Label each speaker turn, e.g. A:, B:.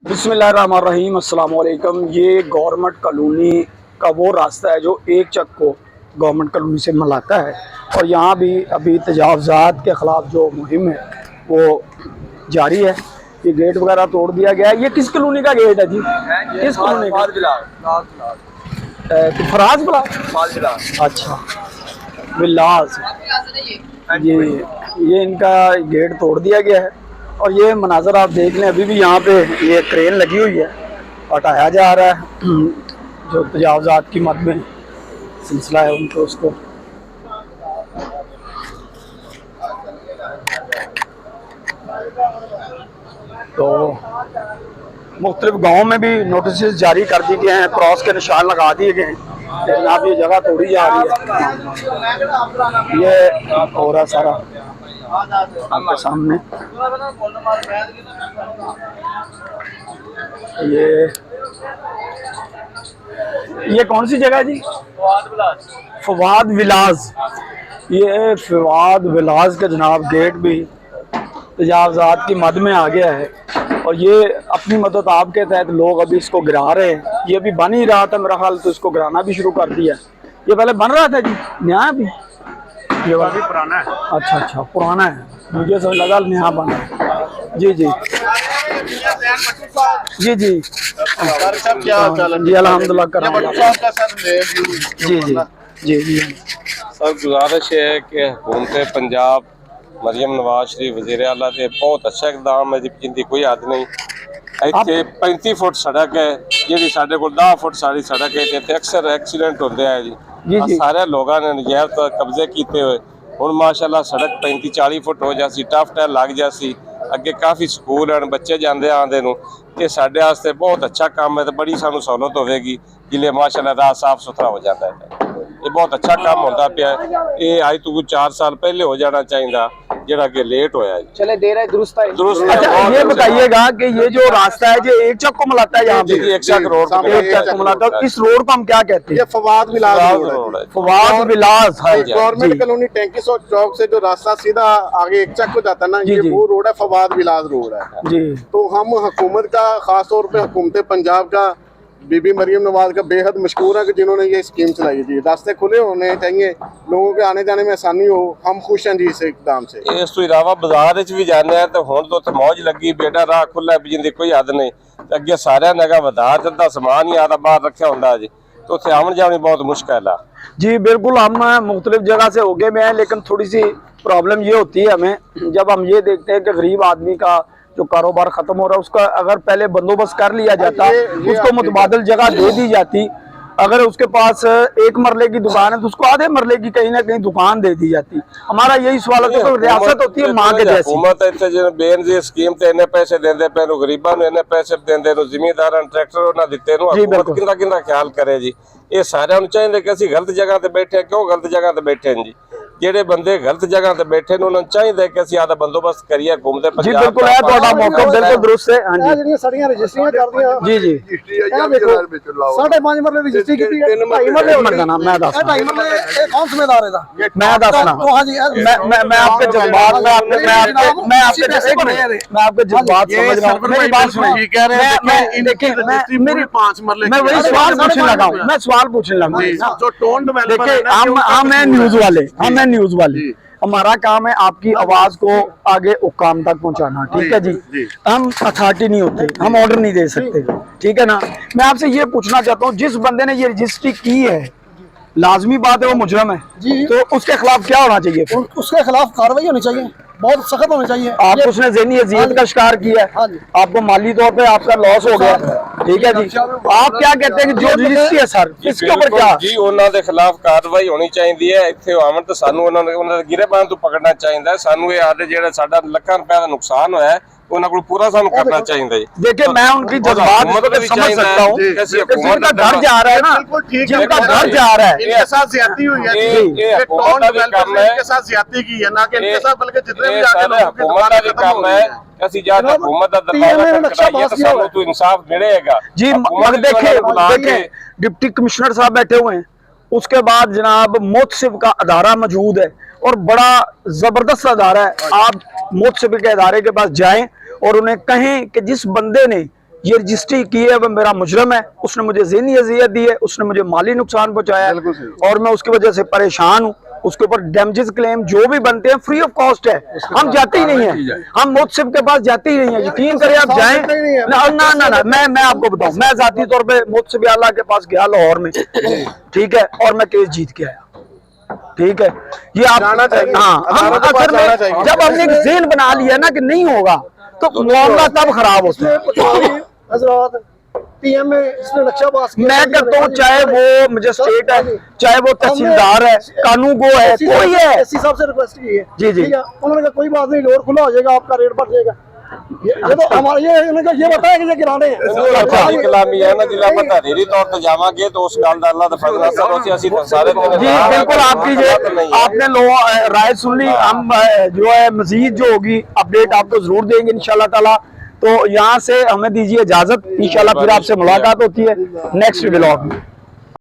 A: बिस्मिल्लाहिर्रहमानिर्रहीम, अस्सलाम वालेकुम। ये गवर्नमेंट कॉलोनी का वो रास्ता है जो एक चक को गवर्नमेंट कॉलोनी से मिलाता है। और यहाँ भी अभी तजावज़ात के ख़िलाफ़ जो मुहिम है वो जारी है। ये गेट वगैरह तोड़ दिया गया है। ये किस कॉलोनी का गेट है जी? किस कॉलोनी का? फराज बिलास। अच्छा, बिलास। ये इनका गेट तोड़ दिया गया है। और ये मनाजर आप देख लें, अभी भी यहाँ पे ये क्रेन लगी हुई है, हटाया जा रहा है। जो तजावज़ात की मद में सिलसिला है उनको उसको तो मुख्तलिफ गाँव में भी नोटिस जारी कर दिए गए हैं, क्रॉस के निशान लगा दिए गए हैं। लेकिन आप ये जगह तोड़ी जा रही है, ये हो रहा सारा आपके सामने। ये कौन सी जगह है जी? फवाद विलास। ये फवाद विलास का जनाब गेट भी तजावज़ात की मद में आ गया है। और ये अपनी मदद आपके तहत लोग अभी इसको गिरा रहे हैं। ये अभी बन ही रहा था मेरा ख्याल, तो इसको गिराना भी शुरू कर दिया। ये पहले बन रहा था जी, नया भी? ये
B: काफी पुराना है।
A: अच्छा, पुराना है। मुझे समझ लगा नया बना है। जी जी जी जी
B: क्या हाल
A: जी, अल्हम्दुलिल्लाह कर जी जी जी जी।
C: सर गुजारिश है कि हुकूमत पंजाब मरियम नवाज शरीफ वज़ीर आला से बहुत अच्छा इकदाम है जिंदी कोई हद नहीं। ਇੱਥੇ 35 फुट सड़क है जी, साढ़े को 10 फुट सारी सड़क है। इतने अक्सर एक्सीडेंट होते हैं जी। सारे लोगों ने नजायज कब्जे किए हुए। हुण माशाअल्लाह सड़क 35-40 फुट हो जासी, टफ टाइल लग जासी। अगे काफ़ी स्कूल हैं, बच्चे जाते आते नूं। ये साढ़े वास्ते बहुत अच्छा काम है, तो बड़ी सानू सहूलत होगी जिले माशाअल्लाह राह साफ सुथरा हो जाता है। ये बहुत अच्छा काम होता पाया। ये अज तो 4 साल पहले हो जाना चाहिए, जरा कि लेट होया है।
A: चले देर है, दुरुस्त है।
C: अच्छा,
A: ये बताइएगा कि ये जो रास्ता है जो एक चक को मिलाता है, यहाँ पे
C: एक चक रोड
A: को मिलाता है, इस रोड को हम क्या कहते हैं?
B: ये फवाद विलास रोड है।
A: फवाद विलास
B: गवर्नमेंट कॉलोनी टैंकी चौक से जो रास्ता सीधा आगे एक चक को जाता है ना, ये वो रोड है, फवाद विलास रोड है
A: जी।
B: तो हम हुकूमत का, खास तौर पे हुकूमत पंजाब का, बीबी मरियम नवाज का बेहद मशहूर है कि जिन्होंने ये स्कीम चलाई जी। रास्ते खुले होने चाहिए, लोगों के आने जाने में आसानी हो। हम खुश हैं जी इस इकदाम से।
C: इस तो इलावा बाजार भी जाने हैं तो हुण तो मौज लगी, बेटा राह खुला है, जिंदी कोई हद नहीं। अगे सारे नगा बाजार चलता समान ही आधा बाहर रखा होंदा जी, तो उत्थे आवन जाने बहुत मुश्किल है
A: जी। बिल्कुल, हम मुख्तलिफ जगह से होके में हैं, लेकिन थोड़ी सी प्रॉब्लम ये होती है हमें, जब हम ये देखते हैं कि गरीब आदमी का जो कारोबार खत्म हो रहा है, उसका अगर पहले बंदोबस्त कर लिया जाता, उसको मुतबादल जगह दे दी जाती। अगर उसके पास एक मरले की दुकान है तो उसको आधे मरले की कहीं ना कहीं दुकान दे दी जाती। हमारा यही सवाल है। तो रियासत होती है माँ के जैसी।
C: हुकूमत इतने बेनजीर स्कीम ते इन्ने पैसे देंदे पे, गरीबां नूं इन्ने पैसे देंदे, जिमीदारां ट्रैक्टर उन्हां दित्ते नूं, हुकूमत किंदा ख्याल करे जी। ये सारिआं नूं चाहीदा कि असीं गलत जगह ते बैठे, क्यों गलत जगह ते बैठे जी? ਜਿਹੜੇ ਬੰਦੇ ਗਲਤ ਜਗ੍ਹਾ ਤੇ ਬੈਠੇ ਨੇ ਉਹਨਾਂ ਨੂੰ ਚਾਹੀਦਾ ਕਿ ਅਸੀਂ ਆਦਾ ਬੰਦੋਬਸਤ ਕਰੀਏ। ਘੁੰਮਦੇ ਪੰਜਾਬ
A: ਜੀ ਬਿਲकुल है, ਤੁਹਾਡਾ ਮੌਕਾ ਬਿल्कुल दुरुस्त है। हाँ जी,
B: ਜਿਹੜੀਆਂ ਸਾਡੀਆਂ ਰਜਿਸਟਰੀਆਂ ਕਰਦੀਆਂ
A: जी जी।
B: साढ़े 5 मरले रजिस्ट्री की है, 2.5 मरले हो गए।
A: मैं दस
B: 2.5 मरले ये कौन जिम्मेदार है?
A: मैं दसना
B: हां जी,
A: मैं आपके जज्बात मैं आपके जज्बात समझ रहा हूं। मेरी बात सुनिए,
B: कह रहे हैं
A: मैं देखिए
B: मेरी 5 मरले
A: मैं वही सवाल पूछने लगा हूं। मैं सवाल पूछने लगा हूं।
B: जो टोन डेवलपर
A: देखिए हम हैं न्यूज वाले, हम हैं न्यूज वाले। हमारा काम है आपकी आवाज को आगे हुक्काम तक पहुंचाना, ठीक है जी। हम अथॉरिटी नहीं होते, हम ऑर्डर नहीं दे सकते, ठीक है ना। मैं आपसे ये पूछना चाहता हूँ, जिस बंदे ने ये रजिस्ट्री की है, लाजमी बात है वो मुजरम है
B: जी,
A: तो उसके खिलाफ क्या होना चाहिए?
B: उसके खिलाफ कार्रवाई होनी चाहिए, बहुत सख्त होनी चाहिए।
A: आप उसने ज़हनी अजियत का शिकार किया है, आपको माली तौर पे आपका लॉस हो गया, ठीक है जी। आप क्या कहते हैं कि जो रजिस्ट्री है सर, इसके ऊपर क्या
C: जी ਉਹਨਾਂ ਦੇ ਖਿਲਾਫ ਕਾਰਵਾਈ ਹੋਣੀ ਚਾਹੀਦੀ ਹੈ। ਇੱਥੇ ਆਵਣ ਤਾਂ ਸਾਨੂੰ ਉਹਨਾਂ ਦੇ ਗਿਰੇਬਾਨ ਤੋਂ ਪਕੜਨਾ ਚਾਹੀਦਾ ਹੈ। ਸਾਨੂੰ ਇਹ ਆਦੇ ਜਿਹੜਾ ਸਾਡਾ ਲੱਖਾਂ ਰੁਪਏ ਦਾ ਨੁਕਸਾਨ ਹੋਇਆ ਹੈ ਉਹਨਾਂ ਕੋਲ पूरा ਸਾਨੂੰ करना चाहिए।
A: देखिए मैं उनकी जज्बात समझ सकता हूँ, जिनका घर जा रहा है ना, जिनका घर जा रहा है,
B: इनके साथ ज्यादती हुई है, ये टोन डेवलपर ने इनके साथ ज्यादती की है, ना कि इनके साथ, बल्कि जितने भी आगे लोगों की
C: हुकूमत का भी काम है। ਅਸੀਂ ਜਦ हुकूमत ਦਾ ਦਰਬਾਰ ਕਰਾਈਏ ਤਾਂ ਸਾਨੂੰ ਤੋਂ इंसाफ मिलेगा
A: जी। देखे डिप्टी कमिश्नर साहब बैठे हुए हैं, उसके बाद जनाब मोतसिब का अदारा मौजूद है और बड़ा जबरदस्त अदारा है। आप मोतसिब के अदारे के पास जाएं और उन्हें कहें कि जिस बंदे ने ये रजिस्ट्री की है वो मेरा मुजरम है, उसने मुझे ज़हनी अजियत दी है, उसने मुझे माली नुकसान पहुंचाया
B: बिल्कुल
A: है
B: सही।
A: और मैं उसकी वजह से परेशान हूँ। उसके ऊपर डैमेजेस क्लेम जो भी बनते हैं फ्री ऑफ कॉस्ट है, हम जाते ही नहीं है, हम मोहतसिब के पास जाते ही नहीं है। यकीन करें आप जाएं ना ना ना ना, मैं आपको बताऊं, मैं जाती तौर पे मोहतसिब आला के पास गया लाहौर में, ठीक है, और मैं केस जीत के आया, ठीक है। ये आप
B: जाना चाहिए,
A: हाँ, हम
B: अदालत के पास
A: असल
B: जाना
A: में
B: चाहिए।
A: जब हमने एक ज़हन बना लिया ना कि नहीं होगा तो मामला तब खराब होता है।
D: हजरात पीएम में इसने नक्शा पास किया।
A: मैं कहता हूँ चाहे वो मजिस्ट्रेट है, चाहे वो तहसीलदार है, कानून गो है, कोई है,
D: एससी साहब से रिक्वेस्ट की है,
A: जी, जी।
D: ठीक है, उन्होंने कहा कोई बात नहीं, लोड खुला हो जाएगा, आपका रेट बढ़ जाएगा। ये तो हमारे ये उन्होंने कहा ये बताया कि ये गिराने हैं।
C: कलामी है ना जिला पता धीरे तौर पर जावांगे तो उस गल दा अल्लाह दा फजल असर होसी असि तो सारे
A: जी बिल्कुल आपकी जो आपने लोग राय सुन ली, हम जो है मजीद जो होगी अपडेट आपको जरूर देंगे इंशाल्लाह ताला। तो यहाँ से हमें दीजिए इजाजत, इंशाल्लाह फिर आपसे मुलाकात होती है नेक्स्ट व्लॉग में।